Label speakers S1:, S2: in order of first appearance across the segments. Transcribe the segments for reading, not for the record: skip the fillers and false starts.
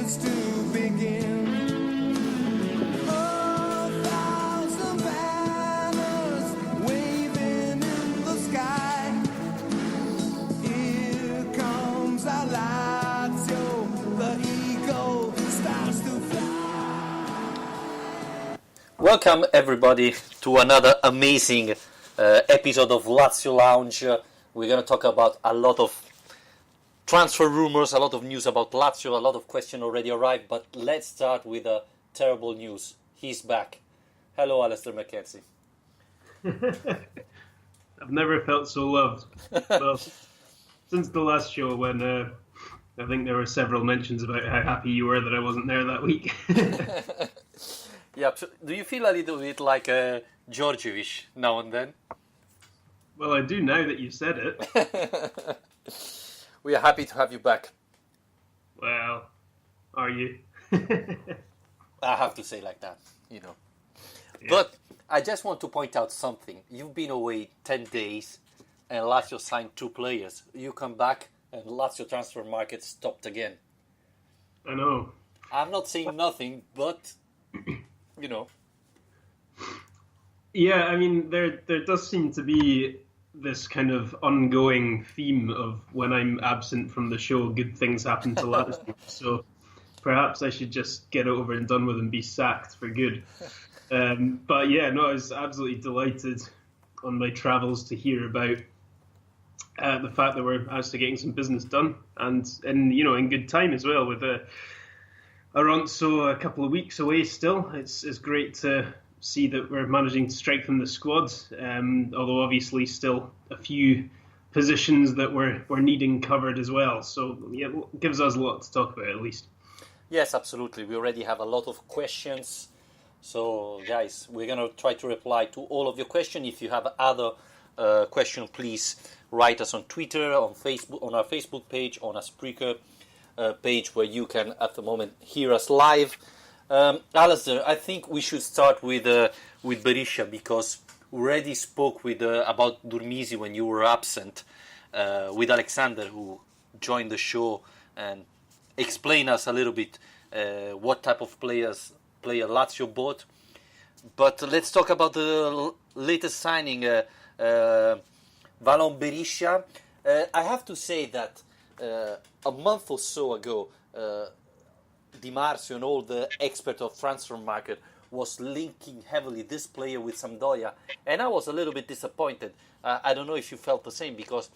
S1: is to begin. A thousand banners waving in the sky. Here comes our Lazio, the eagle starts to fly.
S2: Welcome everybody to another amazing episode of Lazio Lounge. We're going to talk about a lot of transfer rumors, a lot of news about Lazio, a lot of questions already arrived, but let's start with terrible news. He's back. Hello, Alistair McKenzie.
S3: I've never felt so loved. Well, since the last show when I think there were several mentions about how happy you were that I wasn't there that week.
S2: Yeah, do you feel a little bit like Georgievich now and then?
S3: Well, I do now that you said it.
S2: We are happy to have you back.
S3: Well, are you?
S2: I have to say like that, you know.
S3: Yeah.
S2: But I just want to point out something. You've been away 10 days and Lazio signed 2 players. You come back and Lazio transfer market stopped again.
S3: I know.
S2: I'm not saying nothing, but, you know.
S3: Yeah, I mean, there does seem to be this kind of ongoing theme of when I'm absent from the show, good things happen to Lazio. So perhaps I should just get it over and done with and be sacked for good. But yeah, no, I was absolutely delighted on my travels to hear about the fact that we're actually getting some business done, and in good time as well. With Aronso a couple of weeks away still, it's great to see that we're managing to strengthen the squad, although obviously still a few positions that we're needing covered as well. So yeah, it gives us a lot to talk about at least.
S2: Yes, absolutely. We already have a lot of questions. So guys, we're going to try to reply to all of your questions. If you have other questions, please write us on Twitter, on Facebook, on our Facebook page, on a Spreaker page where you can at the moment hear us live. Alistair, I think we should start with Berisha, because we already spoke about Durmisi when you were absent, with Alexander, who joined the show and explained us a little bit what type of player Lazio bought. But let's talk about the latest signing, Valon Berisha. I have to say that a month or so ago, Di Marzio and all the experts of transfer market was linking heavily this player with Sampdoria, and I was a little bit disappointed. I don't know if you felt the same, because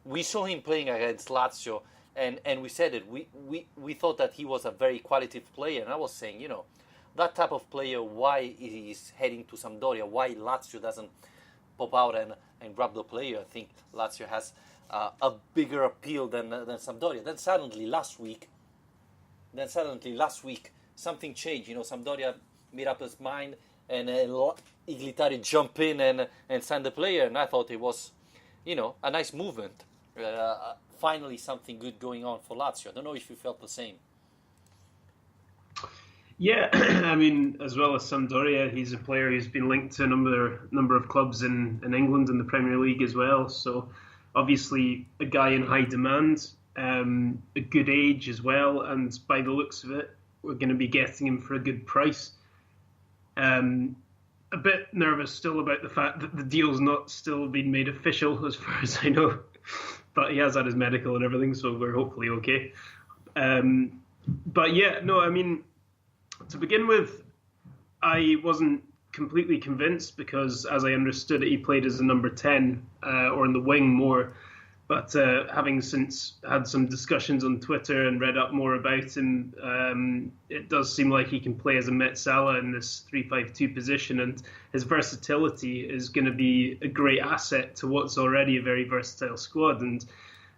S2: we saw him playing against Lazio, and we said it. We thought that he was a very qualitative player, and I was saying, that type of player, why he's heading to Sampdoria, why Lazio doesn't pop out and grab the player. I think Lazio has a bigger appeal than Sampdoria. Then suddenly last week something changed. Sampdoria made up his mind, and Iglitari jumped in and signed the player, and I thought it was, a nice movement. Finally something good going on for Lazio. I don't know if you felt the same.
S3: Yeah, I mean, as well as Sampdoria, he's a player who's been linked to a number of clubs in England and the Premier League as well. So obviously a guy in high demand, a good age as well, and by the looks of it, we're going to be getting him for a good price. A bit nervous still about the fact that the deal's not still been made official, as far as I know, but he has had his medical and everything, so we're hopefully okay. But yeah, no, I mean, to begin with, I wasn't completely convinced, because as I understood it, he played as a number 10 or in the wing more. But having since had some discussions on Twitter and read up more about him, it does seem like he can play as a Mezzala in this 3-5-2 position, and his versatility is going to be a great asset to what's already a very versatile squad. And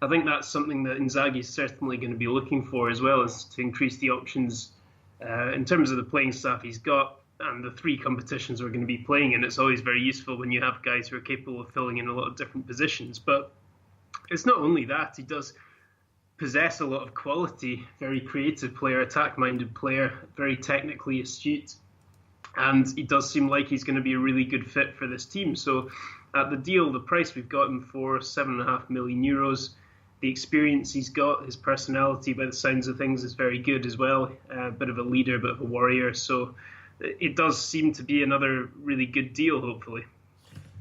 S3: I think that's something that Inzaghi is certainly going to be looking for, as well as to increase the options in terms of the playing staff he's got and the 3 competitions we're going to be playing in. It's always very useful when you have guys who are capable of filling in a lot of different positions. But it's not only that, he does possess a lot of quality, very creative player, attack-minded player, very technically astute, and he does seem like he's going to be a really good fit for this team. So at the deal, the price we've got him for, €7.5 million, the experience he's got, his personality, by the sounds of things, is very good as well. A bit of a leader, a bit of a warrior. So it does seem to be another really good deal, hopefully.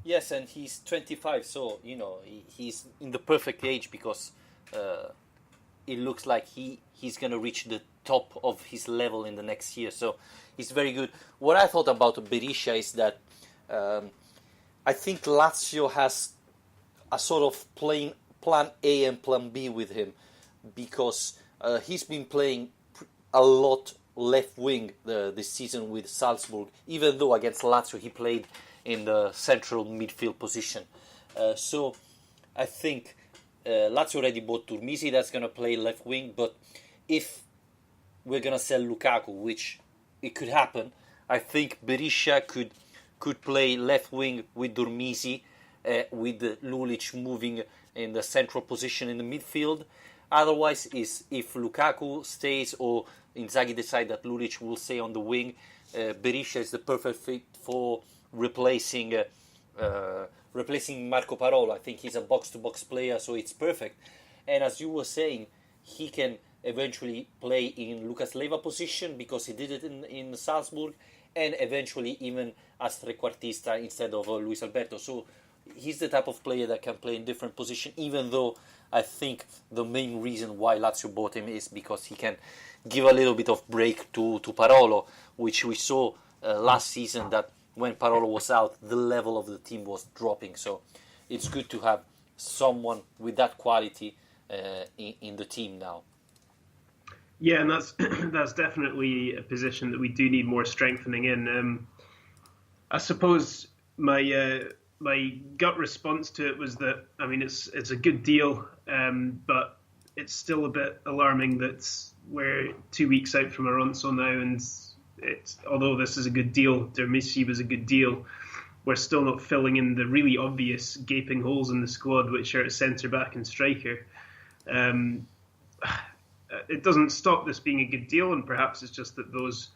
S2: Yes, and he's 25, so he's in the perfect age because it looks like he's going to reach the top of his level in the next year. So he's very good. What I thought about Berisha is that I think Lazio has a sort of plan A and plan B with him because he's been playing a lot left wing this season with Salzburg, even though against Lazio he played in the central midfield position. So I think Lazio already bought Turmisi, that's going to play left wing, but if we're going to sell Lukaku, which it could happen, I think Berisha could play left wing with Turmisi, with Lulic moving in the central position in the midfield. Otherwise, if Lukaku stays or Inzaghi decide that Lulic will stay on the wing, Berisha is the perfect fit for replacing Marco Parolo. I think he's a box-to-box player, so it's perfect. And as you were saying, he can eventually play in Lucas Leiva position because he did it in Salzburg, and eventually even as trequartista instead of Luis Alberto. So he's the type of player that can play in different positions, even though I think the main reason why Lazio bought him is because he can give a little bit of break to Parolo, which we saw last season that when Parolo was out, the level of the team was dropping. So it's good to have someone with that quality in the team now.
S3: Yeah, and that's definitely a position that we do need more strengthening in. I suppose my gut response to it was that, I mean, it's a good deal, but it's still a bit alarming that we're 2 weeks out from Alonso now, and although this is a good deal, Dermissi was a good deal, we're still not filling in the really obvious gaping holes in the squad, which are at centre-back and striker. It doesn't stop this being a good deal, and perhaps it's just that those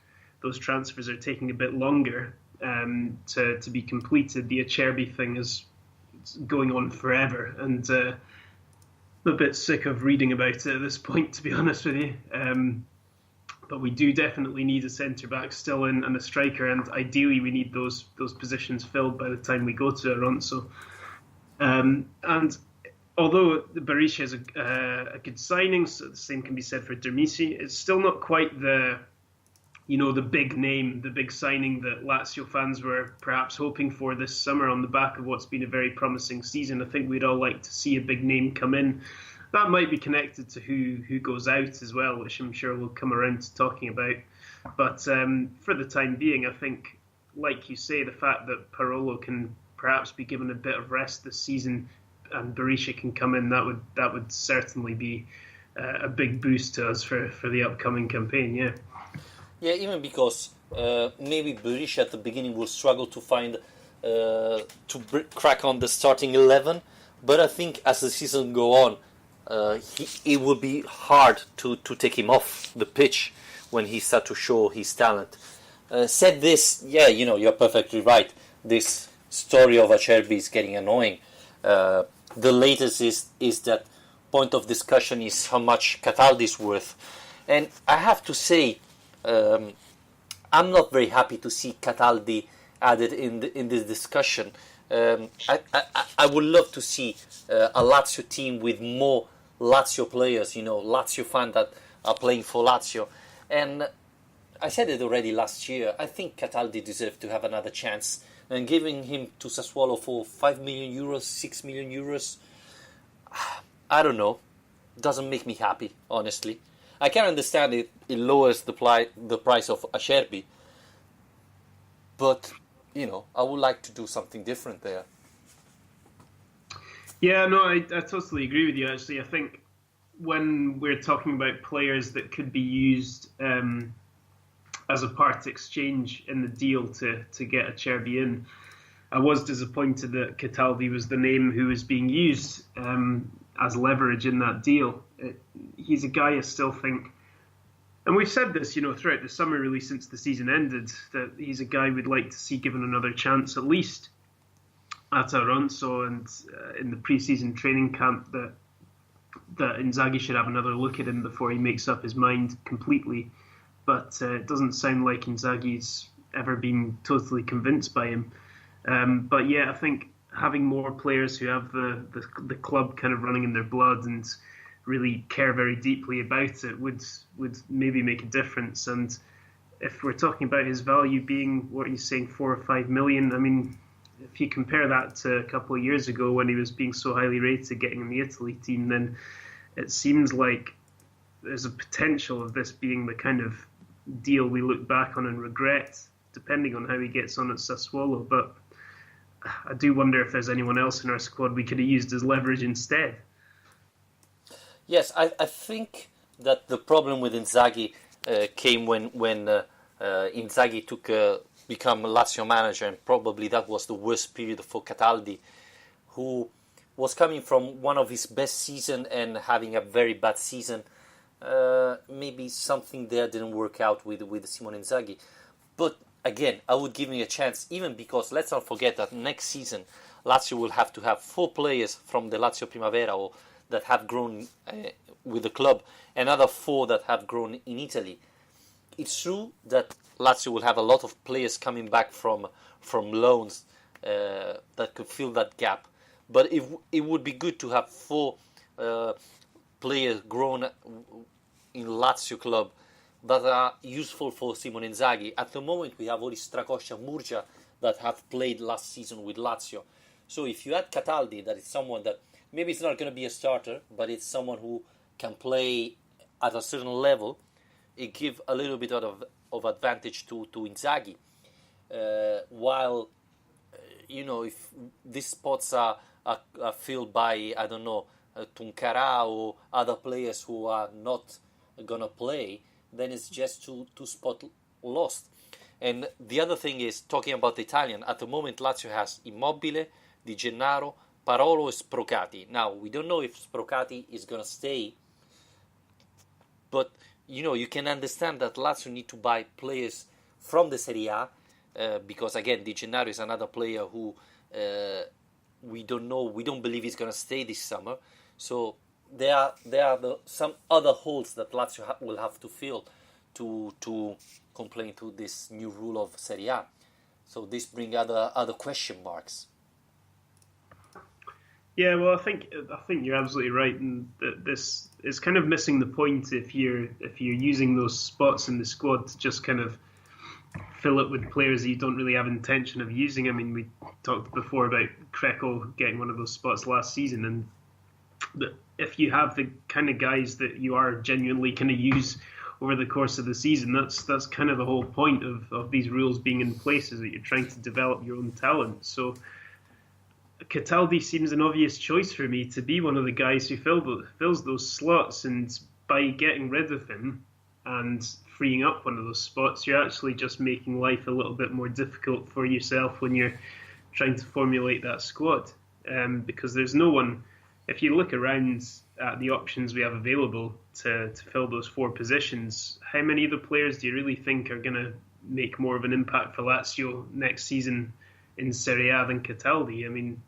S3: transfers are taking a bit longer to be completed. The Acerbi thing is going on forever, and I'm a bit sick of reading about it at this point, to be honest with you. But we do definitely need a centre-back still in and a striker, and ideally we need those positions filled by the time we go to Alonso. And although Berisha is a good signing, so the same can be said for Dermissi, it's still not quite the big name, the big signing that Lazio fans were perhaps hoping for this summer on the back of what's been a very promising season. I think we'd all like to see a big name come in. That might be connected to who goes out as well, which I'm sure we'll come around to talking about. But for the time being, I think, like you say, the fact that Parolo can perhaps be given a bit of rest this season and Berisha can come in, that would certainly be a big boost to us for the upcoming campaign, yeah.
S2: Yeah, even because maybe Berisha at the beginning will struggle to find crack on the starting 11, but I think as the season go on, it will be hard to take him off the pitch when he starts to show his talent. Said this, yeah, you're perfectly right. This story of Acerbi is getting annoying. The latest is that point of discussion is how much Cataldi is worth, and I have to say, I'm not very happy to see Cataldi added in this discussion. I would love to see a Lazio team with more Lazio players, Lazio fans that are playing for Lazio. And I said it already last year, I think Cataldi deserves to have another chance. And giving him to Sassuolo for 5 million euros, 6 million euros, I don't know, doesn't make me happy, honestly. I can understand it lowers the price of Acerbi, but, I would like to do something different there.
S3: Yeah, no, I totally agree with you, actually. I think when we're talking about players that could be used as a part exchange in the deal to get Acerbi in, I was disappointed that Cataldi was the name who was being used as leverage in that deal. He's a guy I still think, and we've said this, throughout the summer, really, since the season ended, that he's a guy we'd like to see given another chance, at least at Alonso, and in the pre-season training camp, that that Inzaghi should have another look at him before he makes up his mind completely. But it doesn't sound like Inzaghi's ever been totally convinced by him. But yeah, I think having more players who have the club kind of running in their blood and really care very deeply about it would maybe make a difference. And if we're talking about his value being, what he's saying, 4 or 5 million, I mean, if you compare that to a couple of years ago when he was being so highly rated getting in the Italy team, then it seems like there's a potential of this being the kind of deal we look back on and regret, depending on how he gets on at Sassuolo. But I do wonder if there's anyone else in our squad we could have used as leverage instead.
S2: Yes, I think that the problem with Inzaghi came when Inzaghi become Lazio manager, and probably that was the worst period for Cataldi, who was coming from one of his best season and having a very bad season. Maybe something there didn't work out with Simone Inzaghi. But again, I would give him a chance, even because let's not forget that next season Lazio will have to have 4 players from the Lazio Primavera or that have grown with the club, another 4 that have grown in Italy. It's true that Lazio will have a lot of players coming back from loans that could fill that gap. But it would be good to have 4 players grown in Lazio club that are useful for Simone Inzaghi. At the moment, we have only Strakosha, Murgia that have played last season with Lazio. So if you add Cataldi, that is someone that maybe it's not going to be a starter, but it's someone who can play at a certain level, it gives a little bit of advantage to Inzaghi. While, if these spots are filled by, I don't know, Tuncara or other players who are not going to play, then it's just two spot lost. And the other thing is, talking about the Italian, at the moment Lazio has Immobile, Di Gennaro, Parolo and Sprocati. Now, we don't know if Sprocati is going to stay, but you can understand that Lazio need to buy players from the Serie A, because again, Di Gennaro is another player who we don't know, we don't believe he's going to stay this summer. So there are some other holes that Lazio will have to fill to complain to this new rule of Serie A. So this brings other question marks.
S3: Yeah, well, I think you're absolutely right, and this is kind of missing the point if you're using those spots in the squad to just kind of fill it with players that you don't really have intention of using. I mean, we talked before about Krekel getting one of those spots last season, and if you have the kind of guys that you are genuinely going to use over the course of the season, that's kind of the whole point of these rules being in place, is that you're trying to develop your own talent. So Cataldi seems an obvious choice for me to be one of the guys who fills those slots, and by getting rid of him and freeing up one of those spots, you're actually just making life a little bit more difficult for yourself when you're trying to formulate that squad, because there's no one. If you look around at the options we have available to fill those 4 positions, how many of the players do you really think are going to make more of an impact for Lazio next season in Serie A than Cataldi? I mean,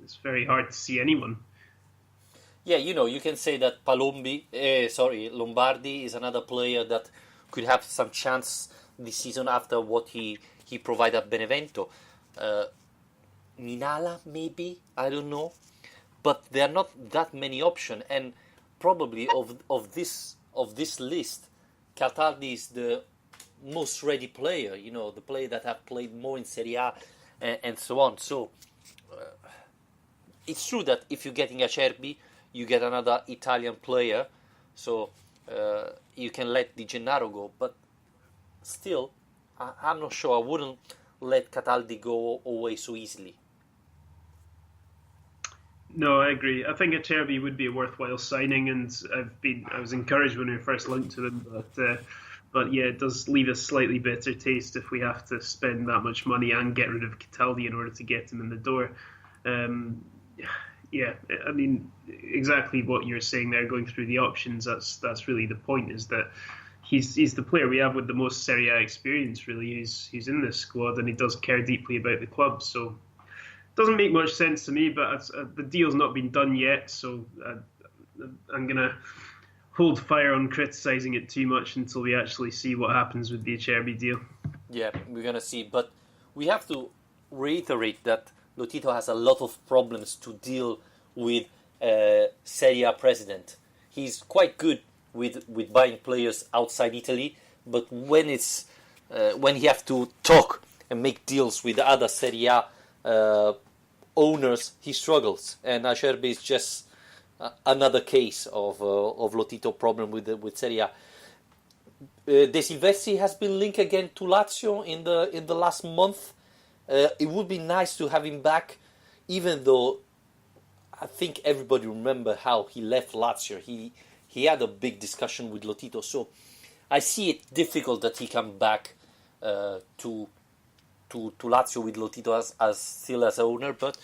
S3: it's very hard to see anyone.
S2: Yeah, you can say that Lombardi is another player that could have some chance this season after what he provided at Benevento. Minala, maybe, I don't know. But there are not that many options, and probably of this list, Cataldi is the most ready player. The player that have played more in Serie A and so on. So it's true that if you're getting Acerbi, you get another Italian player, so you can let Di Gennaro go. But still, I'm not sure. I wouldn't let Cataldi go away so easily.
S3: No, I agree. I think Acerbi would be a worthwhile signing, and I was encouraged when we first linked to them, but yeah, it does leave a slightly bitter taste if we have to spend that much money and get rid of Cataldi in order to get him in the door. Yeah, I mean, exactly what you're saying there, going through the options, that's really the point, is that he's the player we have with the most Serie A experience, really. He's in this squad, and he does care deeply about the club, so it doesn't make much sense to me, but the deal's not been done yet, so I'm going to hold fire on criticising it too much until we actually see what happens with the Acerbi deal.
S2: Yeah, we're going to see. But we have to reiterate that Lotito has a lot of problems to deal with Serie A president. He's quite good with buying players outside Italy, but when he have to talk and make deals with other Serie A owners, he struggles. And Acerbi is just another case of Lotito problem with Serie A. De Silvestri has been linked again to Lazio in the last month. It would be nice to have him back, even though I think everybody remember how he left Lazio. He had a big discussion with Lotito, so I see it difficult that he come back to Lazio with Lotito as still as owner. But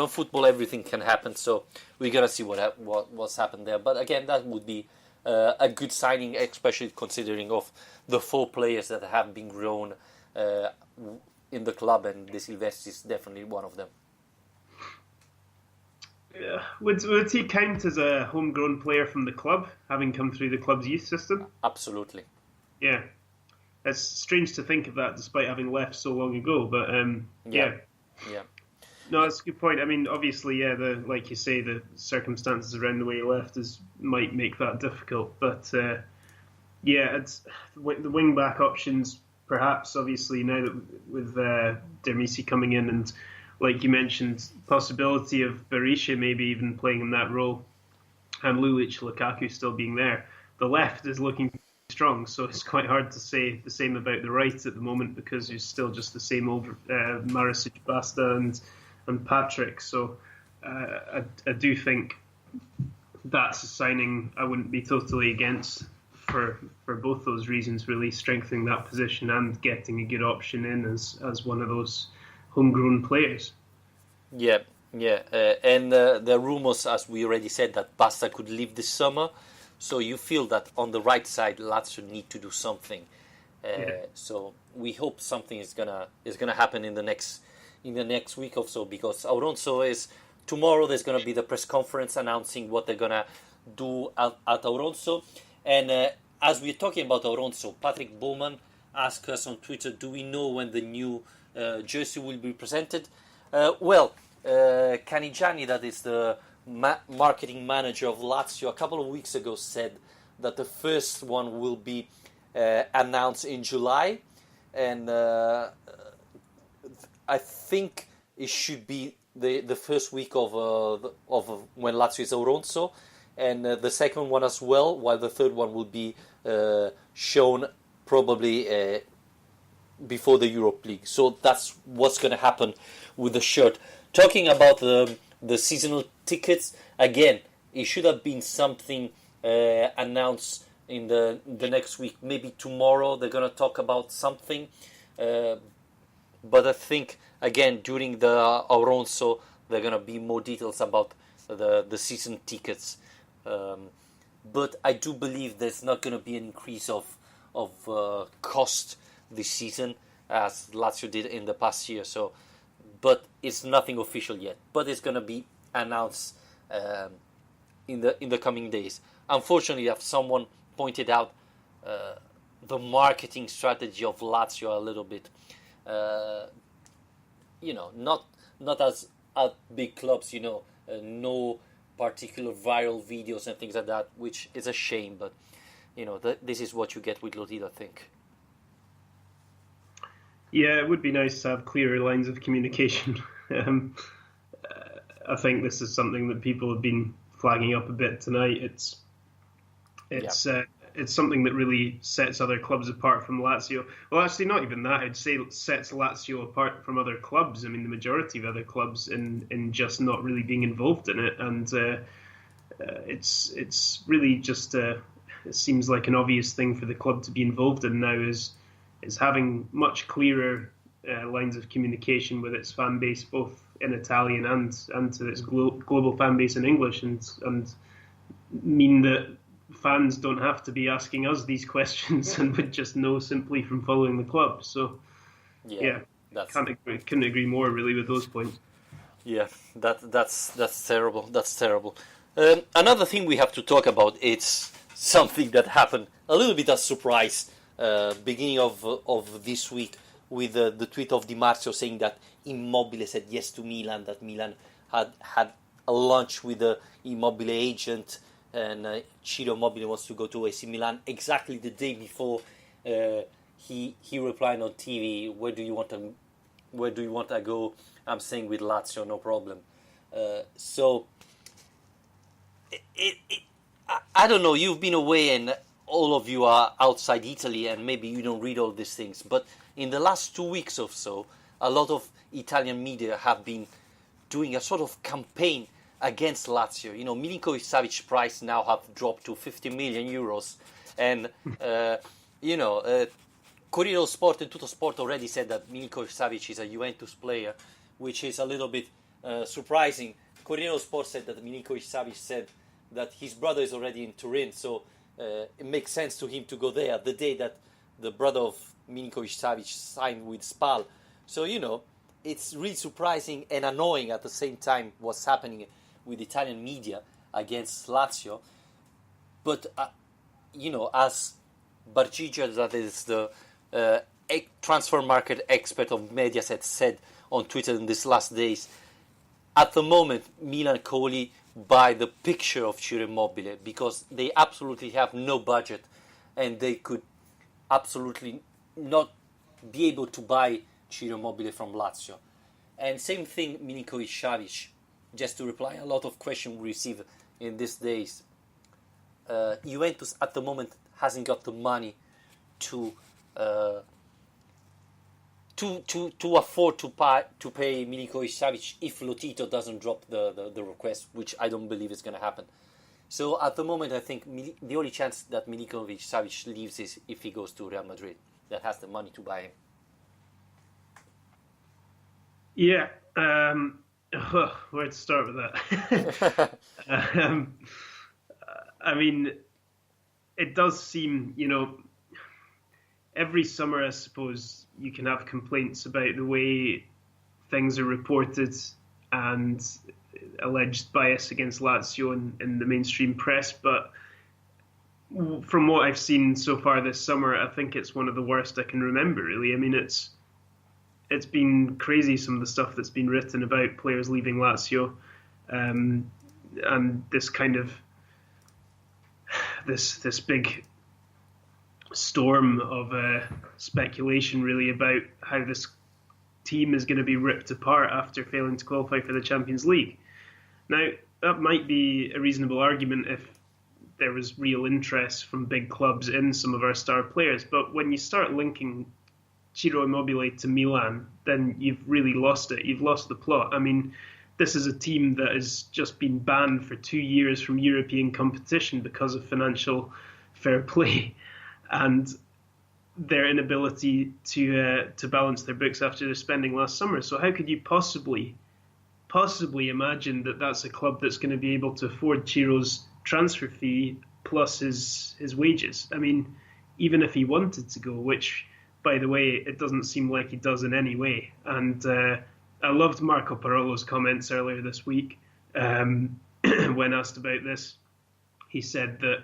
S2: football, everything can happen. So we're gonna see what's happened there. But again, that would be a good signing, especially considering of the 4 players that have been grown in the club, and De Silvestri is definitely one of them.
S3: Yeah. Would he count as a homegrown player from the club, having come through the club's youth system?
S2: Absolutely.
S3: Yeah. It's strange to think of that despite having left so long ago, but yeah. No, that's a good point. I mean, obviously, yeah, like you say, the circumstances around the way he left might make that difficult. But yeah, it's the wing back options. Perhaps, obviously, now that with Dermisi coming in and, like you mentioned, possibility of Berisha maybe even playing in that role, and Lulic, Lukaku still being there, the left is looking strong. So it's quite hard to say the same about the right at the moment because there's still just the same old Maricic, Basta and Patrick. So I do think that's a signing I wouldn't be totally against for both those reasons, really, strengthening that position and getting a good option in as one of those homegrown players.
S2: Yeah. And there are rumours, as we already said, that Basta could leave this summer. So you feel that on the right side, Lazio need to do something. So we hope something is gonna happen in the next week or so, because Auronzo is tomorrow. There's gonna be the press conference announcing what they're gonna do at Auronzo. And as we're talking about Auronzo, Patrick Bowman asked us on Twitter, do we know when the new jersey will be presented? Canigiani, that is the marketing manager of Lazio, a couple of weeks ago said that the first one will be announced in July. And I think it should be the first week of when Lazio is Auronzo. And the second one as well, while the third one will be shown probably before the Europe League. So that's what's going to happen with the shirt. Talking about the seasonal tickets, again, it should have been something announced in the next week. Maybe tomorrow they're going to talk about something. But I think, again, during the Auronzo, there are going to be more details about the season tickets. But I do believe there's not going to be an increase of cost this season as Lazio did in the past year. So, but it's nothing official yet. But it's going to be announced in the coming days. Unfortunately, as someone pointed out, the marketing strategy of Lazio a little bit, not as at big clubs, no particular viral videos and things like that, which is a shame. But this is what you get with Lotito, I think.
S3: Yeah, it would be nice to have clearer lines of communication. I think this is something that people have been flagging up a bit tonight. It's something that really sets other clubs apart from Lazio. Well, actually, not even that. I'd say it sets Lazio apart from other clubs. I mean, the majority of other clubs in just not really being involved in it. And it's really just it seems like an obvious thing for the club to be involved in now is having much clearer lines of communication with its fan base, both in Italian and to its global fan base in English, and mean that fans don't have to be asking us these questions and would just know simply from following the club. So, couldn't agree more really with those points.
S2: Yeah, that's terrible. That's terrible. Another thing we have to talk about, it's something that happened a little bit as surprise beginning of this week with the tweet of Di Marzio saying that Immobile said yes to Milan, that Milan had a lunch with the Immobile agent, and Ciro Immobile wants to go to AC Milan exactly the day before he replied on TV, where do you want to go? I'm staying with Lazio, no problem. So I don't know, you've been away and all of you are outside Italy and maybe you don't read all these things, but in the last 2 weeks or so, a lot of Italian media have been doing a sort of campaign against Lazio. You know, Milinkovic-Savic price now have dropped to 50 million euros, and Corriere dello Sport and Tutto Sport already said that Milinkovic-Savic is a Juventus player, which is a little bit surprising. Corriere dello Sport said that Milinkovic-Savic said that his brother is already in Turin, so it makes sense to him to go there the day that the brother of Milinkovic-Savic signed with Spal. So, it's really surprising and annoying at the same time what's happening with Italian media against Lazio. But, as Bargigia, that is the transfer market expert of Mediaset, said on Twitter in these last days, at the moment, Milan can only buy the picture of Ciro Immobile because they absolutely have no budget and they could absolutely not be able to buy Ciro Immobile from Lazio. And same thing Milinkovic-Savic, just to reply a lot of questions we receive in these days. Juventus at the moment hasn't got the money to afford to pay Milinkovic-Savic if Lotito doesn't drop the request, which I don't believe is going to happen. So at the moment, I think the only chance that Milinkovic-Savic leaves is if he goes to Real Madrid, that has the money to buy him.
S3: Yeah, where to start with that? I mean, it does seem, every summer, I suppose, you can have complaints about the way things are reported and alleged bias against Lazio in the mainstream press. But from what I've seen so far this summer, I think it's one of the worst I can remember, really. I mean, it's been crazy, some of the stuff that's been written about players leaving Lazio, and this kind of this big storm of speculation, really, about how this team is going to be ripped apart after failing to qualify for the Champions League. Now, that might be a reasonable argument if there was real interest from big clubs in some of our star players, but when you start linking Ciro Immobile to Milan, then you've really lost it. You've lost the plot. I mean, this is a team that has just been banned for 2 years from European competition because of financial fair play and their inability to balance their books after their spending last summer. So how could you possibly imagine that that's a club that's going to be able to afford Ciro's transfer fee plus his wages? I mean, even if he wanted to go, which, by the way, it doesn't seem like he does in any way. And I loved Marco Parolo's comments earlier this week when asked about this. He said that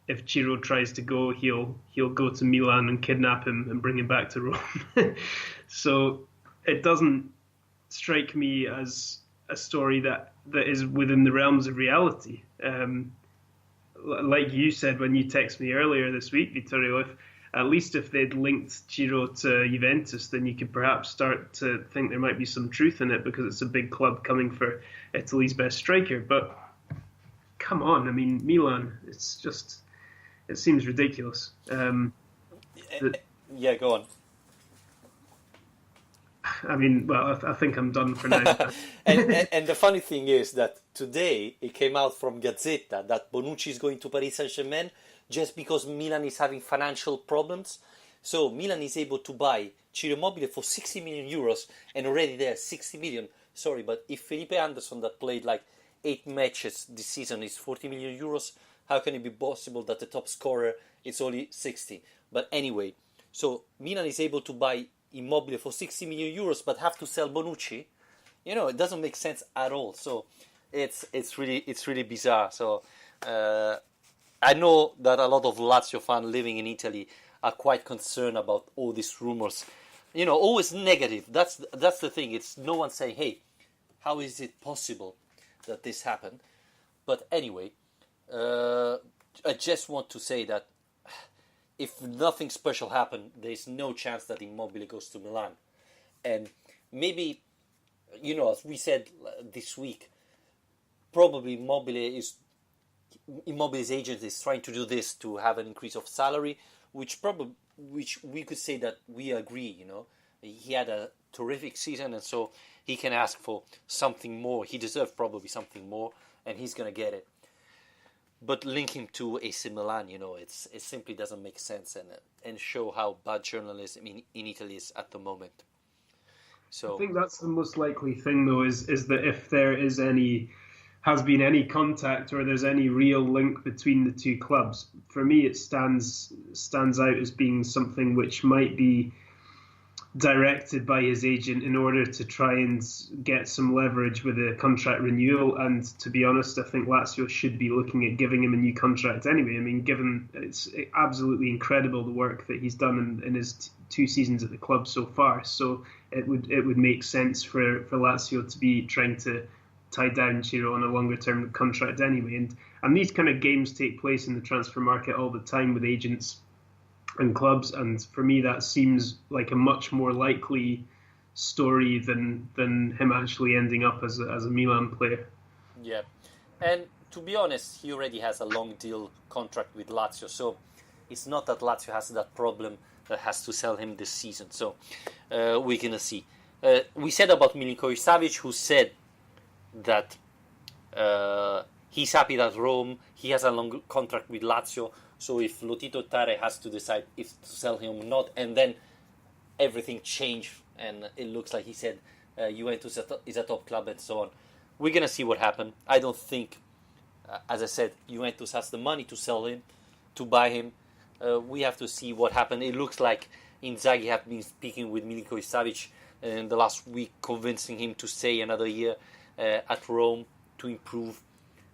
S3: if Ciro tries to go, he'll go to Milan and kidnap him and bring him back to Rome. So it doesn't strike me as a story that is within the realms of reality. Like you said when you texted me earlier this week, Vittorio, if they'd linked Ciro to Juventus, then you could perhaps start to think there might be some truth in it because it's a big club coming for Italy's best striker. But come on, I mean, Milan, it seems ridiculous.
S2: Yeah, go on.
S3: I mean, well, I think I'm done for now.
S2: and the funny thing is that today it came out from Gazzetta that Bonucci is going to Paris Saint-Germain just because Milan is having financial problems. So Milan is able to buy Ciro Immobile for 60 million euros, and already there, 60 million. Sorry, but if Felipe Anderson, that played like 8 matches this season, is 40 million euros, how can it be possible that the top scorer is only 60? But anyway, so Milan is able to buy Immobile for 60 million euros but have to sell Bonucci. It doesn't make sense at all. So it's really bizarre. So I know that a lot of Lazio fans living in Italy are quite concerned about all these rumors. Always negative. That's the thing. It's no one saying, "Hey, how is it possible that this happened?" But anyway, I just want to say that if nothing special happened, there's no chance that Immobile goes to Milan. And maybe, as we said this week, probably Immobile's agent is trying to do this to have an increase of salary, which we could say that we agree. He had a terrific season, and so he can ask for something more. He deserves probably something more, and he's gonna get it. But link him to AC Milan, it simply doesn't make sense, and show how bad journalism in Italy is at the moment. So
S3: I think that's the most likely thing, though, is that if there has been any contact or there's any real link between the two clubs, for me it stands out as being something which might be directed by his agent in order to try and get some leverage with a contract renewal. And to be honest, I think Lazio should be looking at giving him a new contract anyway. I mean, given it's absolutely incredible the work that he's done in his 2 seasons at the club so far. So it would make sense for Lazio to be trying to tie down Ciro on a longer term contract anyway. And these kind of games take place in the transfer market all the time with agents and clubs, and for me that seems like a much more likely story than him actually ending up as a Milan player.
S2: Yeah, and to be honest, he already has a long deal contract with Lazio, so it's not that Lazio has that problem that has to sell him this season. So we're gonna see. We said about Milinkovic-Savic, who said that he's happy at Rome. He has a long contract with Lazio. So if Lotito Tare has to decide if to sell him or not, and then everything changed, and it looks like he said Juventus is a top club and so on, we're going to see what happens. I don't think, as I said, Juventus has the money to sell him, to buy him. We have to see what happens. It looks like Inzaghi have been speaking with Milinkovic-Savic in the last week, convincing him to stay another year at Rome to improve.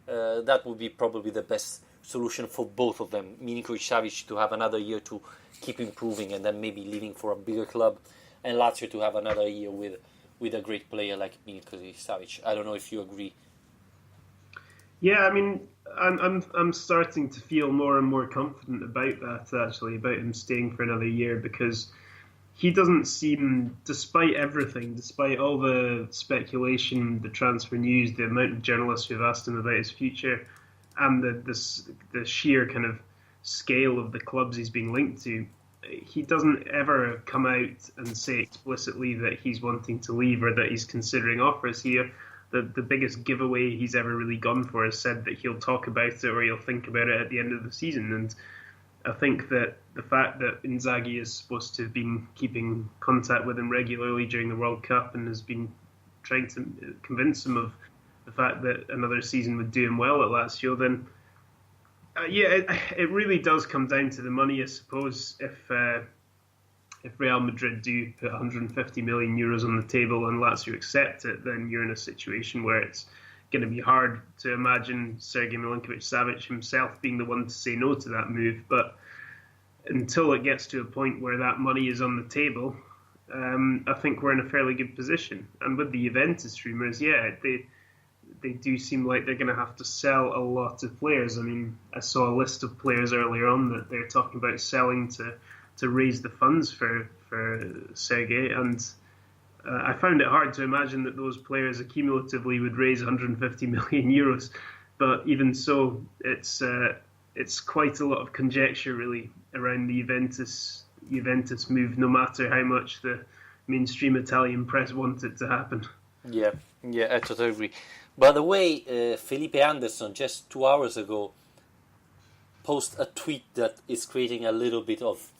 S2: That would be probably the best solution for both of them. Milinkovic-Savic to have another year to keep improving and then maybe leaving for a bigger club, and Lazio to have another year with a great player like Milinkovic-Savic. I don't know if you agree.
S3: Yeah, I mean, I'm starting to feel more and more confident about that, actually, about him staying for another year, because he doesn't seem, despite everything, despite all the speculation, the transfer news, the amount of journalists who've asked him about his future, and the sheer kind of scale of the clubs he's being linked to, he doesn't ever come out and say explicitly that he's wanting to leave or that he's considering offers here. The biggest giveaway he's ever really gone for is said that he'll talk about it or he'll think about it at the end of the season. And I think that the fact that Inzaghi is supposed to have been keeping contact with him regularly during the World Cup and has been trying to convince him of the fact that another season would do him well at Lazio, then it really does come down to the money, I suppose. If Real Madrid do put 150 million euros on the table and Lazio accept it, then you're in a situation where it's going to be hard to imagine Sergej Milinkovic-Savic himself being the one to say no to that move. But until it gets to a point where that money is on the table, I think we're in a fairly good position. And with the Juventus rumours, they do seem like they're going to have to sell a lot of players. I mean, I saw a list of players earlier on that they're talking about selling to raise the funds for Sergej, and I found it hard to imagine that those players accumulatively would raise 150 million euros. But even so, it's quite a lot of conjecture really around the Juventus move, no matter how much the mainstream Italian press want it to happen.
S2: Yeah, I totally agree. By the way, Felipe Anderson just 2 hours ago posted a tweet that is creating a little bit of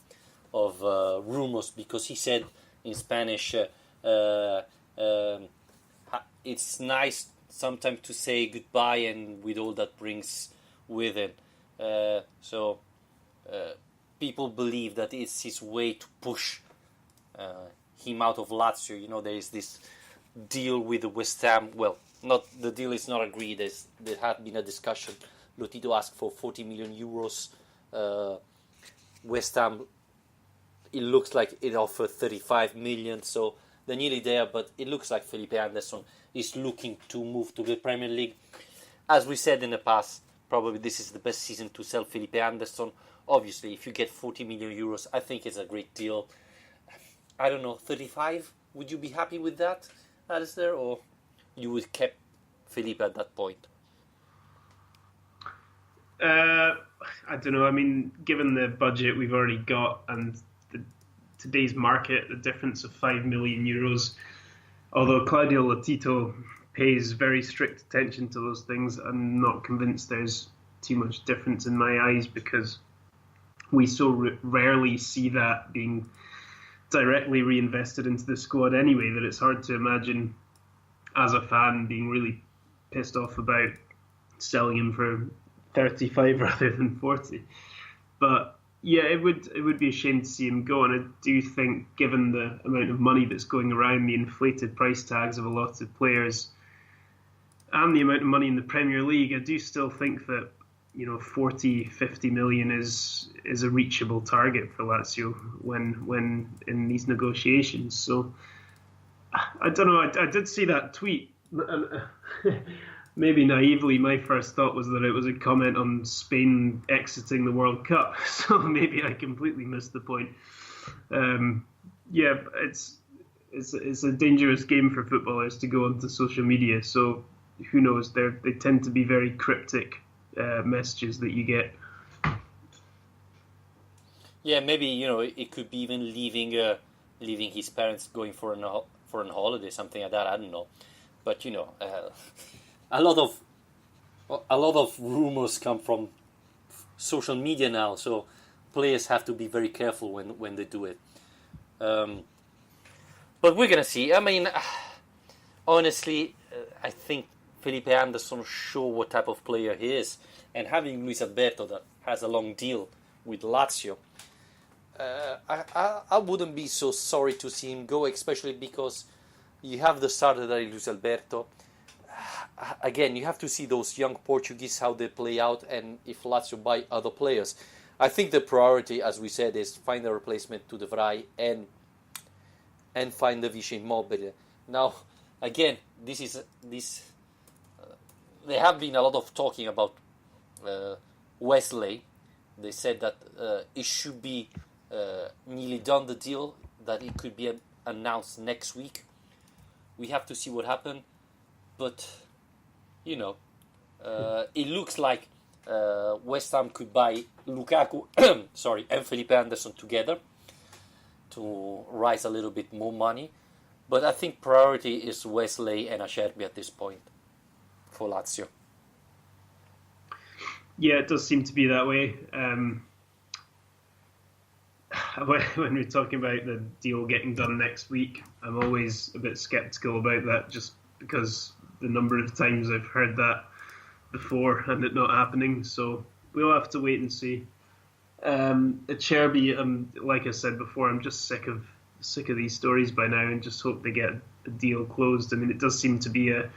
S2: rumors, because he said in Spanish, it's nice sometimes to say goodbye and with all that brings with it. So people believe that it's his way to push him out of Lazio. There is this deal with the West Ham. Well, not the deal is not agreed. There had been a discussion. Lotito asked for 40 million euros. West Ham, it looks like it offered 35 million, so they're nearly there, but it looks like Felipe Anderson is looking to move to the Premier League. As we said in the past, probably this is the best season to sell Felipe Anderson. Obviously, if you get 40 million euros, I think it's a great deal. I don't know, 35? Would you be happy with that, Alistair, or you would keep Felipe at that point?
S3: I don't know. I mean, given the budget we've already got and today's market, the difference of 5 million euros, although Claudio Lotito pays very strict attention to those things, I'm not convinced there's too much difference in my eyes, because we so rarely see that being directly reinvested into the squad anyway, that it's hard to imagine as a fan being really pissed off about selling him for 35 rather than 40. But yeah, it would be a shame to see him go, and I do think, given the amount of money that's going around, the inflated price tags of a lot of players, and the amount of money in the Premier League, I do still think that 40, 50 million is a reachable target for Lazio when in these negotiations. So I don't know. I did see that tweet. Maybe naively, my first thought was that it was a comment on Spain exiting the World Cup. So maybe I completely missed the point. Yeah, it's a dangerous game for footballers to go onto social media. So who knows? They tend to be very cryptic messages that you get.
S2: Yeah, maybe it could be even leaving his parents, going for an holiday, something like that. I don't know, but a lot of rumors come from social media now, so players have to be very careful when they do it. But we're gonna see. I mean, honestly, I think Felipe Anderson show what type of player he is, and having Luis Alberto that has a long deal with Lazio, I wouldn't be so sorry to see him go, especially because you have the starter that is Luis Alberto. Again, you have to see those young Portuguese, how they play out, and if Lazio buy other players. I think the priority, as we said, is find a replacement to De Vrij and find the Vice Immobile. Now, again, there have been a lot of talking about Wesley. They said that it should be nearly done, the deal, that it could be announced next week. We have to see what happens, but it looks like West Ham could buy Lukaku, and Felipe Anderson together to raise a little bit more money. But I think priority is Wesley and Acerbi at this point for Lazio.
S3: Yeah, it does seem to be that way. When we're talking about the deal getting done next week, I'm always a bit sceptical about that, just because the number of times I've heard that before and it not happening. So we'll have to wait and see. Acerbi, like I said before, I'm just sick of these stories by now, and just hope they get a deal closed. I mean, it does seem to be a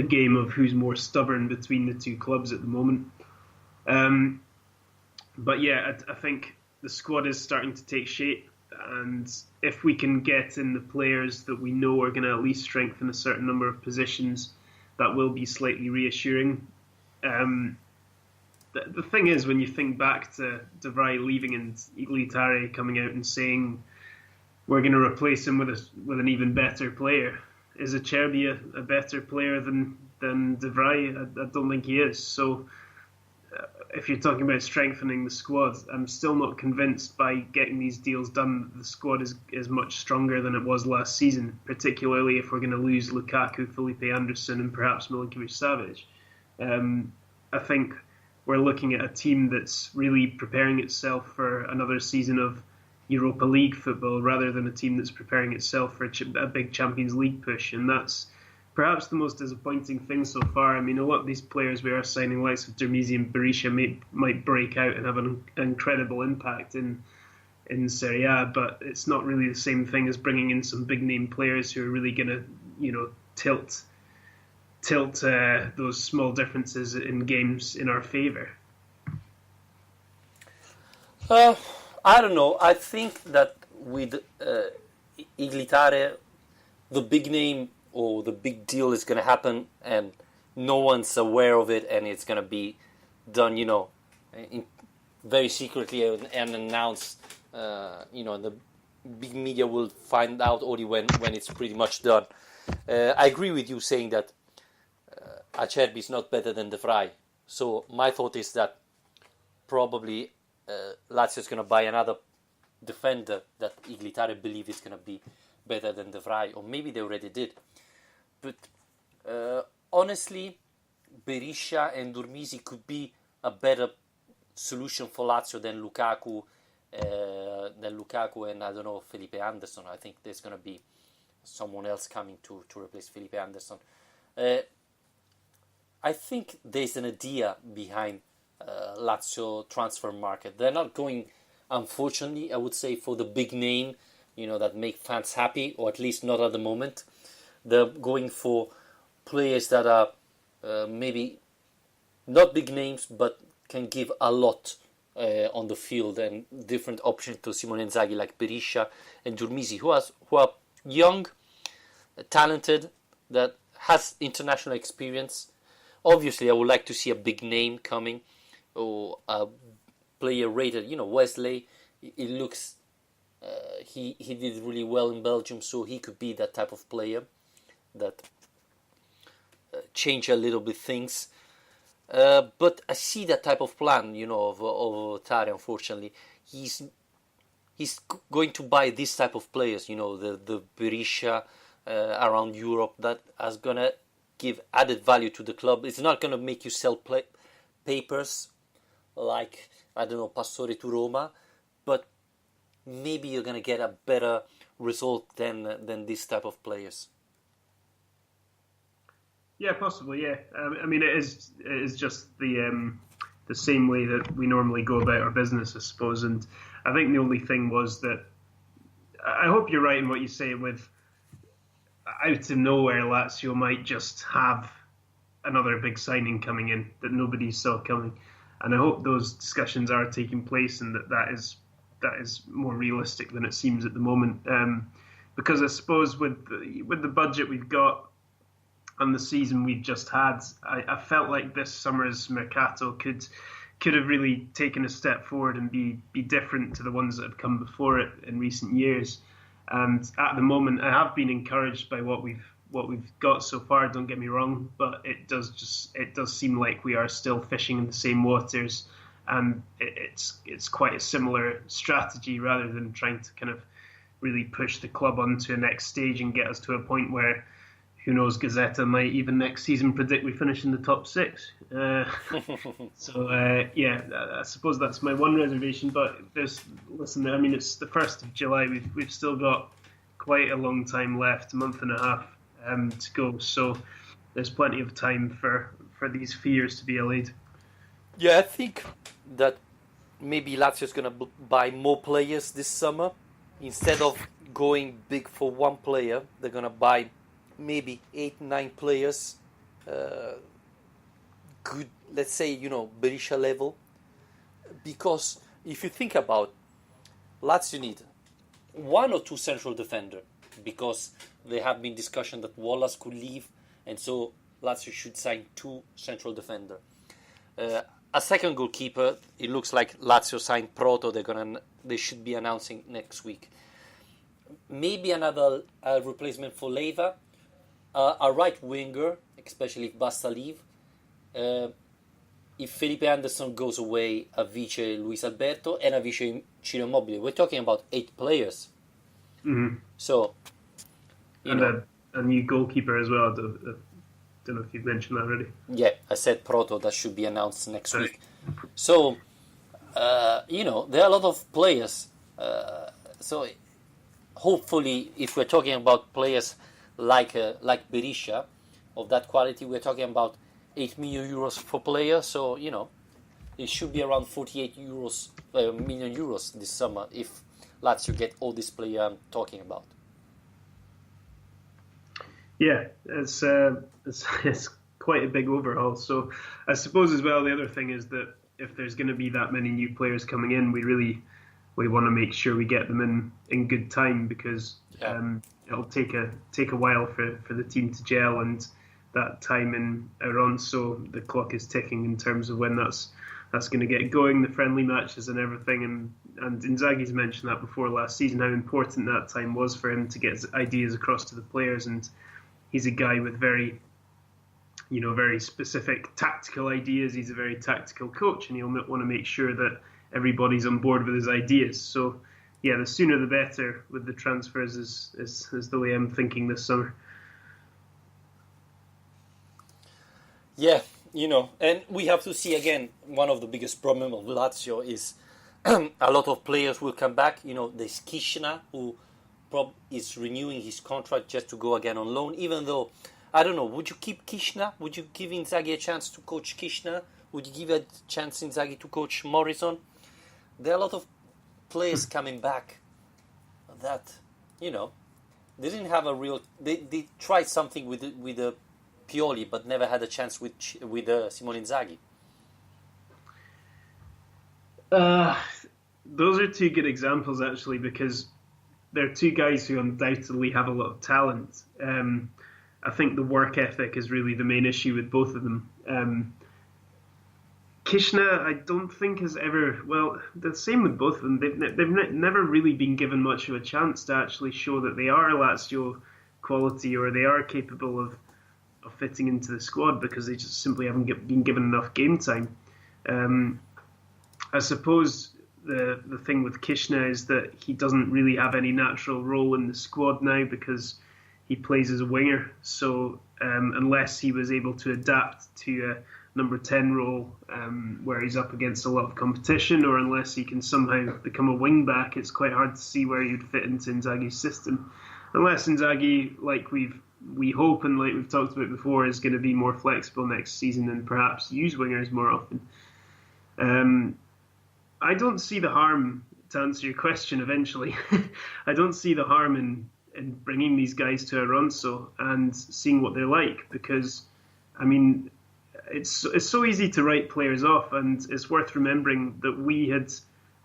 S3: game of who's more stubborn between the two clubs at the moment. But yeah, I think the squad is starting to take shape, and if we can get in the players that we know are going to at least strengthen a certain number of positions, that will be slightly reassuring. The thing is, when you think back to De Vrij leaving and Iglitare coming out and saying we're going to replace him with an even better player, is Acerbi a better player than De Vrij? I don't think he is. So if you're talking about strengthening the squad, I'm still not convinced by getting these deals done the squad is much stronger than it was last season, particularly if we're going to lose Lukaku, Felipe Anderson and perhaps Milinkovic-Savic. I think we're looking at a team that's really preparing itself for another season of Europa League football rather than a team that's preparing itself for a big Champions League push, and that's perhaps the most disappointing thing so far. I mean, a lot of these players we are signing, likes of Dermisi and Berisha, might break out and have an incredible impact in Serie A, but it's not really the same thing as bringing in some big name players who are really going to, tilt tilt those small differences in games in our favour?
S2: I don't know. I think that with Iglitare, the big name or the big deal is going to happen, and no one's aware of it, and it's going to be done, very secretly and announced. The big media will find out only when it's pretty much done. I agree with you saying that Acerbi is not better than De Vrij. So my thought is that probably Lazio is going to buy another defender that Iglitare believe is going to be better than De Vrij, or maybe they already did. But honestly, Berisha and Durmisi could be a better solution for Lazio than Lukaku and I don't know, Felipe Anderson. I think there's going to be someone else coming to replace Felipe Anderson. I think there's an idea behind Lazio transfer market. They're not going, unfortunately, I would say, for the big name, that make fans happy, or at least not at the moment. They're going for players that are maybe not big names, but can give a lot on the field, and different options to Simone Inzaghi, like Berisha and Durmisi, who are young, talented, that has international experience. Obviously, I would like to see a big name coming, or a player rated. Wesley, it looks he did really well in Belgium, so he could be that type of player that change a little bit things. But I see that type of plan, of Tari. Unfortunately, he's going to buy this type of players, the Berisha around Europe, that is gonna give added value to the club. It's not gonna make you sell papers like, I don't know, Pastore to Roma, but maybe you're gonna get a better result than this type of players.
S3: Yeah, possibly. Yeah, I mean, it is just the same way that we normally go about our business, I suppose. And I think the only thing was that I hope you're right in what you say. With out of nowhere, Lazio might just have another big signing coming in that nobody saw coming, and I hope those discussions are taking place, and that is more realistic than it seems at the moment. Because I suppose with the budget we've got and the season we've just had, I felt like this summer's mercato could have really taken a step forward and be different to the ones that have come before it in recent years. And at the moment, I have been encouraged by what we've got so far. Don't get me wrong, but it does seem like we are still fishing in the same waters, and it's quite a similar strategy rather than trying to kind of really push the club onto a next stage and get us to a point where, who knows, Gazzetta might even next season predict we finish in the top six. I suppose that's my one reservation. But listen, I mean, it's the 1st of July. We've still got quite a long time left, a month and a half to go. So there's plenty of time for these fears to be allayed.
S2: Yeah, I think that maybe Lazio is going to buy more players this summer. Instead of going big for one player, they're going to buy maybe 8-9 players, good, let's say, Berisha level. Because if you think about, Lazio need 1 or 2 central defender, because there have been discussion that Wallace could leave, and so Lazio should sign 2 central defender. A second goalkeeper, it looks like Lazio signed Proto. They should be announcing next week. Maybe another replacement for Leiva. A right winger, especially if Basta leave. If Felipe Anderson goes away, a vice Luis Alberto and a vice Ciro Immobile. We're talking about 8 players.
S3: Mm-hmm.
S2: So,
S3: a new goalkeeper as well. I don't know if you've mentioned that already.
S2: Yeah, I said Proto. That should be announced next week. So, there are a lot of players. So, hopefully, if we're talking about players like Berisha, of that quality, we're talking about 8 million euros for player. So, it should be around 48 million euros this summer if Lazio get all these players I'm talking about.
S3: Yeah, it's quite a big overhaul. So I suppose as well the other thing is that if there's going to be that many new players coming in, we want to make sure we get them in good time because
S2: Yeah.
S3: it'll take a while for the team to gel, and that time in Iran. So the clock is ticking in terms of when that's going to get going, the friendly matches and everything. And Inzaghi's mentioned that before last season, how important that time was for him to get his ideas across to the players. And he's a guy with very specific tactical ideas. He's a very tactical coach, and he'll want to make sure that everybody's on board with his ideas. So, yeah, the sooner the better with the transfers is the way I'm thinking this summer.
S2: Yeah, and we have to see again, one of the biggest problems of Lazio is a lot of players will come back. There's Kishna, who is renewing his contract just to go again on loan, even though, I don't know, would you keep Kishna? Would you give Inzaghi a chance to coach Kishna? Would you give a chance Inzaghi to coach Morrison? There are a lot of players coming back that, they didn't have a real... They tried something with the Pioli, but never had a chance with Simone Inzaghi.
S3: Those are two good examples, actually, because they're two guys who undoubtedly have a lot of talent. I think the work ethic is really the main issue with both of them. Kishna, I don't think has ever... Well, the same with both of them. They've never really been given much of a chance to actually show that they are Lazio quality or they are capable of fitting into the squad because they just simply haven't been given enough game time. I suppose the thing with Kishna is that he doesn't really have any natural role in the squad now because he plays as a winger. So unless he was able to adapt to a number 10 role where he's up against a lot of competition, or unless he can somehow become a wing back, it's quite hard to see where he'd fit into Inzaghi's system. Unless Inzaghi, like we hope and like we've talked about before, is going to be more flexible next season and perhaps use wingers more often. I don't see the harm, to answer your question eventually, I don't see the harm in bringing these guys to Alonso and seeing what they're like, because, I mean, it's so easy to write players off, and it's worth remembering that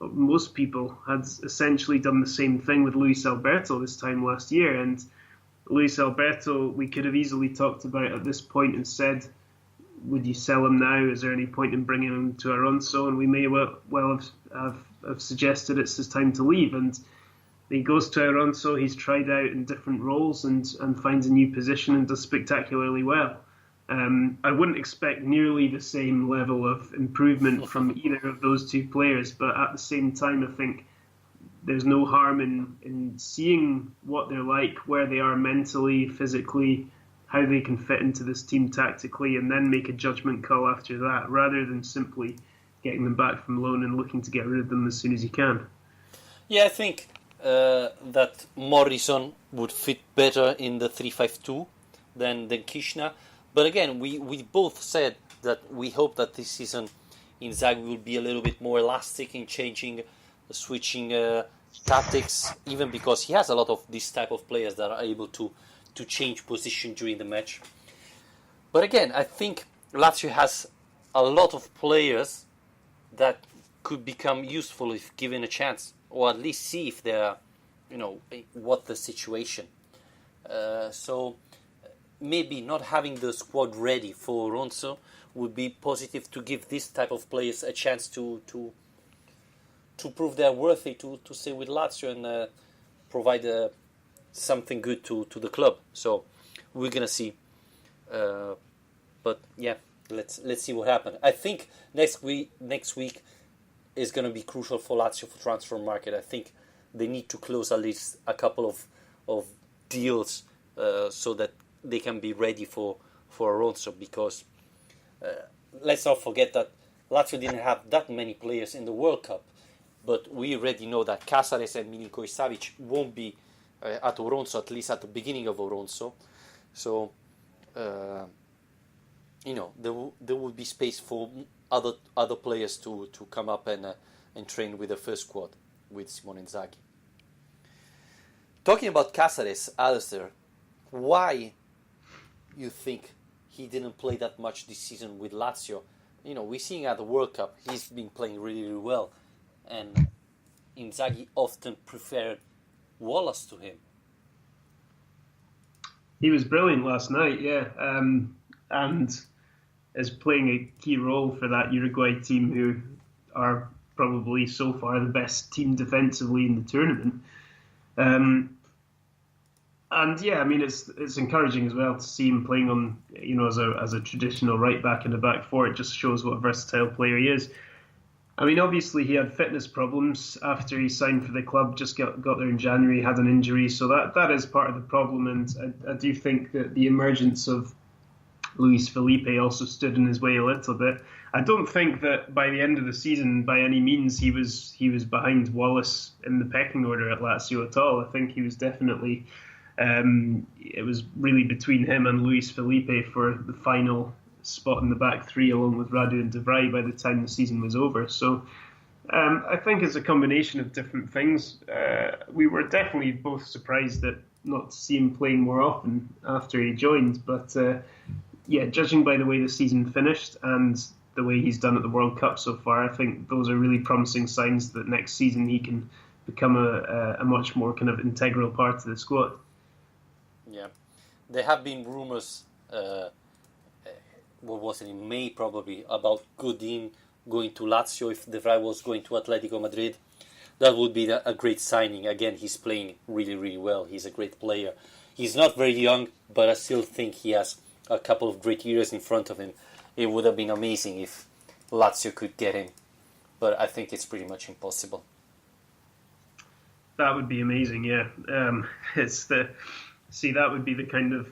S3: most people had essentially done the same thing with Luis Alberto this time last year, and Luis Alberto, we could have easily talked about at this point and said, would you sell him now? Is there any point in bringing him to Alonso? And we may well have suggested it's his time to leave. And he goes to Alonso, he's tried out in different roles and finds a new position and does spectacularly well. I wouldn't expect nearly the same level of improvement from either of those two players, but at the same time, I think there's no harm in seeing what they're like, where they are mentally, physically, how they can fit into this team tactically, and then make a judgment call after that, rather than simply getting them back from loan and looking to get rid of them as soon as you can.
S2: Yeah, I think that Morrison would fit better in the 3-5-2 than Kishna. But again, we both said that we hope that this season Inzaghi will be a little bit more elastic in switching tactics, even because he has a lot of this type of players that are able to change position during the match. But again, I think Lazio has a lot of players that could become useful if given a chance, or at least see if they're, what the situation. So maybe not having the squad ready for Alonso would be positive to give this type of players a chance to prove they're worthy to stay with Lazio and provide something good to the club. So we're gonna see. But yeah, let's see what happens. I think next week is gonna be crucial for Lazio for transfer market. I think they need to close at least a couple of deals so that they can be ready for Alonso, because let's not forget that Lazio didn't have that many players in the World Cup, but we already know that Casares and Milinkovic Savic won't be at Alonso, at least at the beginning of Alonso. So there will be space for other players to come up and train with the first squad with Simone Inzaghi. Talking about Casares, Alistair, why you think he didn't play that much this season with Lazio? We're seeing at the World Cup, he's been playing really, really well. And Inzaghi often preferred Wallace to him.
S3: He was brilliant last night, yeah. And is playing a key role for that Uruguay team, who are probably so far the best team defensively in the tournament. And yeah, I mean, it's encouraging as well to see him playing on, as a traditional right back in the back four. It just shows what a versatile player he is. I mean, obviously he had fitness problems after he signed for the club. Just got there in January, had an injury, so that is part of the problem. And I do think that the emergence of Luis Felipe also stood in his way a little bit. I don't think that by the end of the season, by any means, he was behind Wallace in the pecking order at Lazio at all. I think he was definitely. It was really between him and Luis Felipe for the final spot in the back three, along with Radu and De Vrij by the time the season was over. So I think it's a combination of different things. We were definitely both surprised that not to see him playing more often after he joined. But yeah, judging by the way the season finished and the way he's done at the World Cup so far, I think those are really promising signs that next season he can become a much more kind of integral part of the squad.
S2: Yeah, there have been rumours, what was it, in May probably, about Godin going to Lazio if De Vrij was going to Atletico Madrid. That would be a great signing. Again, he's playing really, really well. He's a great player. He's not very young, but I still think he has a couple of great years in front of him. It would have been amazing if Lazio could get him, but I think it's pretty much impossible.
S3: That would be amazing, yeah. That would be the kind of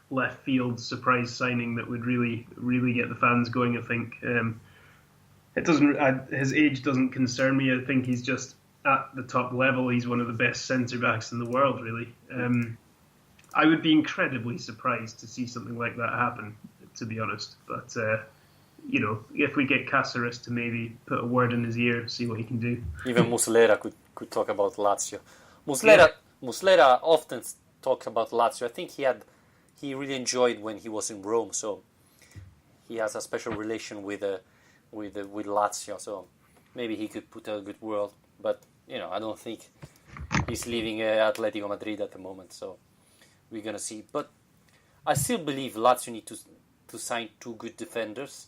S3: left field surprise signing that would really, really get the fans going. I think it doesn't. His age doesn't concern me. I think he's just at the top level. He's one of the best centre backs in the world, really. I would be incredibly surprised to see something like that happen, to be honest. But if we get Cáceres to maybe put a word in his ear, see what he can do.
S2: Even Muslera could talk about Lazio. Muslera often talks about Lazio. I think he really enjoyed when he was in Rome, so he has a special relation with Lazio. So maybe he could put a good word. But I don't think he's leaving Atletico Madrid at the moment. So we're gonna see. But I still believe Lazio need to sign two good defenders.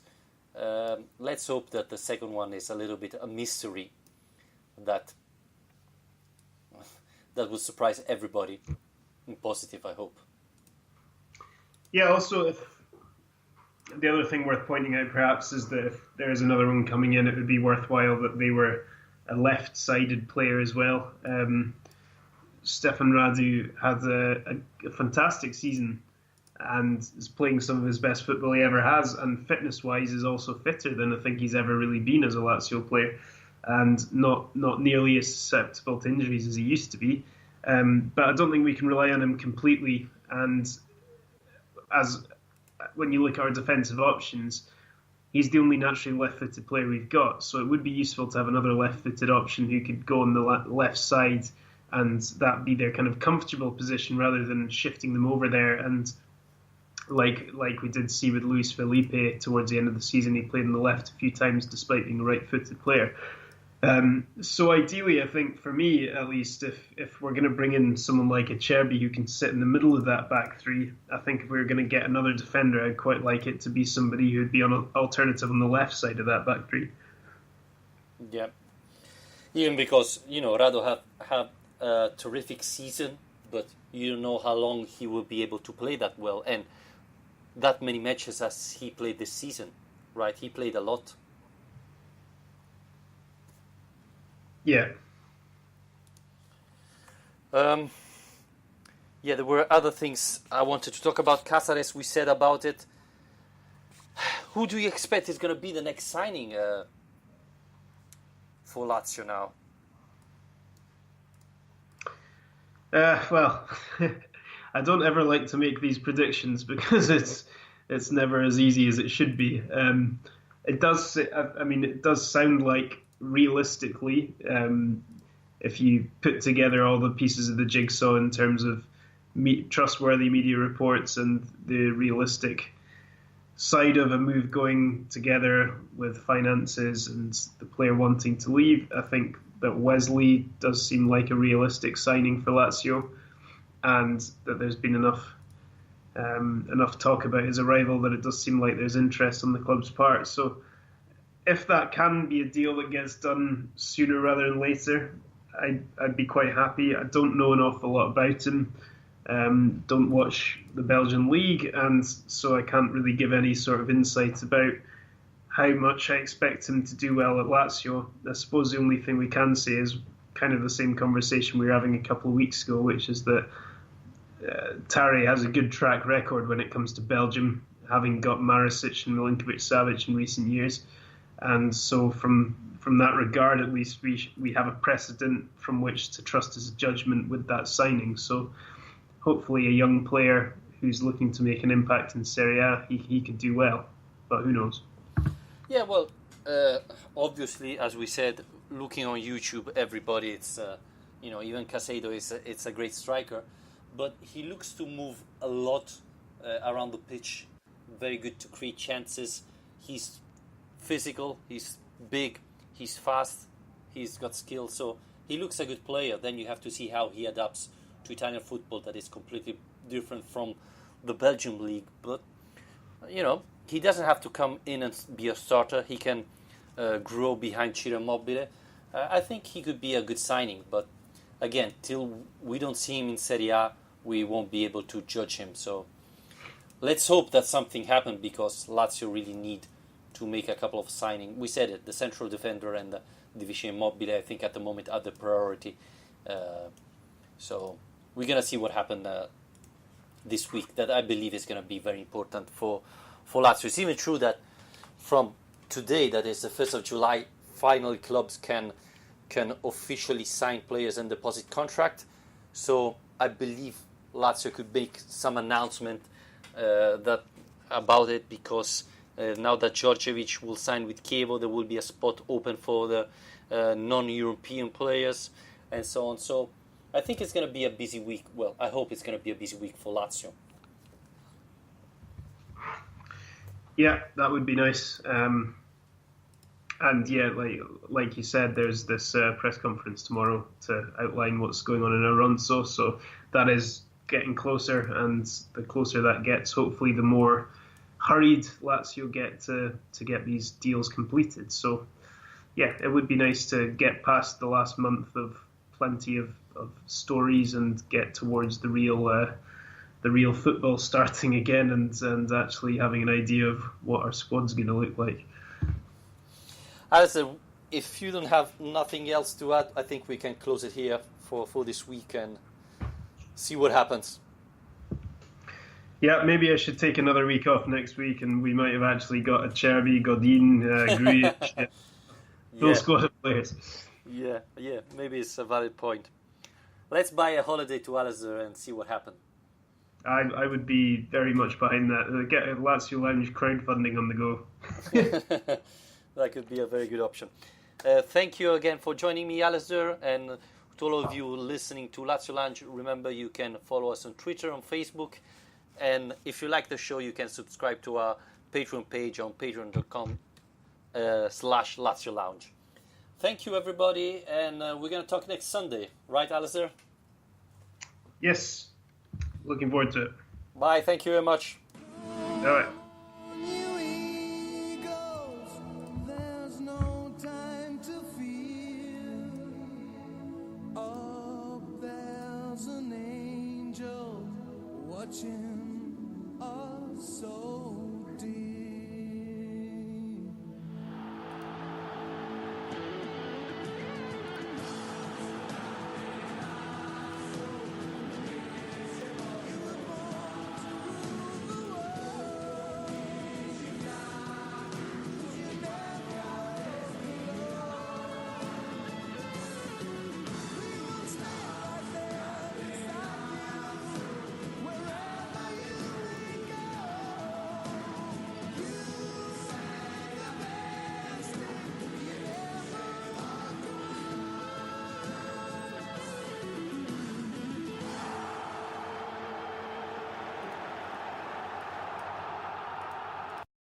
S2: Let's hope that the second one is a little bit a mystery that will surprise everybody in positive, I hope.
S3: Yeah, also, if the other thing worth pointing out perhaps is that if there is another one coming in, it would be worthwhile that they were a left-sided player as well. Stefan Radu had a fantastic season and is playing some of his best football he ever has, and fitness-wise is also fitter than I think he's ever really been as a Lazio player, and not nearly as susceptible to injuries as he used to be. But I don't think we can rely on him completely, and as when you look at our defensive options, he's the only naturally left-footed player we've got, so it would be useful to have another left-footed option who could go on the left side, and that be their kind of comfortable position rather than shifting them over there. And like we did see with Luis Felipe towards the end of the season, he played on the left a few times despite being a right-footed player. So ideally, I think for me at least, if we're going to bring in someone like Acerbi who can sit in the middle of that back three, I think if we were going to get another defender, I'd quite like it to be somebody who'd be on an alternative on the left side of that back three.
S2: Yeah, even because Rado have a terrific season, but you don't know how long he will be able to play that well, and that many matches as he played this season, right? He played a lot.
S3: Yeah.
S2: There were other things I wanted to talk about. Cáceres, we said about it. Who do you expect is going to be the next signing for Lazio now?
S3: Well, I don't ever like to make these predictions because it's never as easy as it should be. It does sound like, realistically, if you put together all the pieces of the jigsaw in terms of trustworthy media reports and the realistic side of a move going together with finances and the player wanting to leave, I think that Wesley does seem like a realistic signing for Lazio, and that there's been enough talk about his arrival that it does seem like there's interest on the club's part. So if that can be a deal that gets done sooner rather than later, I'd be quite happy. I don't know an awful lot about him. Don't watch the Belgian league, and so I can't really give any sort of insight about how much I expect him to do well at Lazio. I suppose the only thing we can say is kind of the same conversation we were having a couple of weeks ago, which is that Tari has a good track record when it comes to Belgium, having got Marisic and Milinkovic-Savic in recent years. And so from that regard, at least, we have a precedent from which to trust his judgment with that signing. So hopefully a young player who's looking to make an impact in Serie A, he could do well. But who knows?
S2: Yeah, well, obviously, as we said, looking on YouTube, everybody, it's even Casado it's a great striker, but he looks to move a lot around the pitch. Very good to create chances. He's physical. He's big. He's fast. He's got skill. So he looks a good player. Then you have to see how he adapts to Italian football, that is completely different from the Belgian league. But he doesn't have to come in and be a starter. He can grow behind Ciro Immobile. I think he could be a good signing, but again, till we don't see him in Serie A, we won't be able to judge him. So let's hope that something happened, because Lazio really need to make a couple of signings. We said it, the central defender and the Division Immobile, I think at the moment are the priority. So we're going to see what happened this week. That I believe is going to be very important for Lazio. It's even true that from today, that is the 1st of July, finally clubs can officially sign players and deposit contract. So I believe Lazio could make some announcement about it, because now that Djordjevic will sign with Chievo, there will be a spot open for the non-European players and so on. So I think it's going to be a busy week. Well, I hope it's going to be a busy week for Lazio.
S3: Yeah, that would be nice. And yeah, like you said, there's this press conference tomorrow to outline what's going on in Aronso. So that is getting closer, and the closer that gets, hopefully, the more hurried Lazio get to get these deals completed. So yeah, it would be nice to get past the last month of plenty of stories and get towards the real football starting again, and actually having an idea of what our squad's going to look like.
S2: Alistair, if you don't have nothing else to add, I think we can close it here for this week and see what happens.
S3: Yeah, maybe I should take another week off next week, and we might have actually got a Cherby, Godin, Grujic, full squad of players.
S2: Yeah, maybe it's a valid point. Let's buy a holiday to Alistair and see what happens.
S3: I would be very much behind that. Get a Lazio Lounge crowdfunding on the go.
S2: That could be a very good option. Thank you again for joining me, Alistair, and to all of you listening to Lazio Lounge, remember you can follow us on Twitter, on Facebook, and if you like the show, you can subscribe to our Patreon page on patreon.com/Lazio Lounge. Thank you, everybody, and we're going to talk next Sunday. Right, Alistair?
S3: Yes. Looking forward to it.
S2: Bye. Thank you very much.
S3: All right.
S1: There's no time to fear. Up there's an angel watching.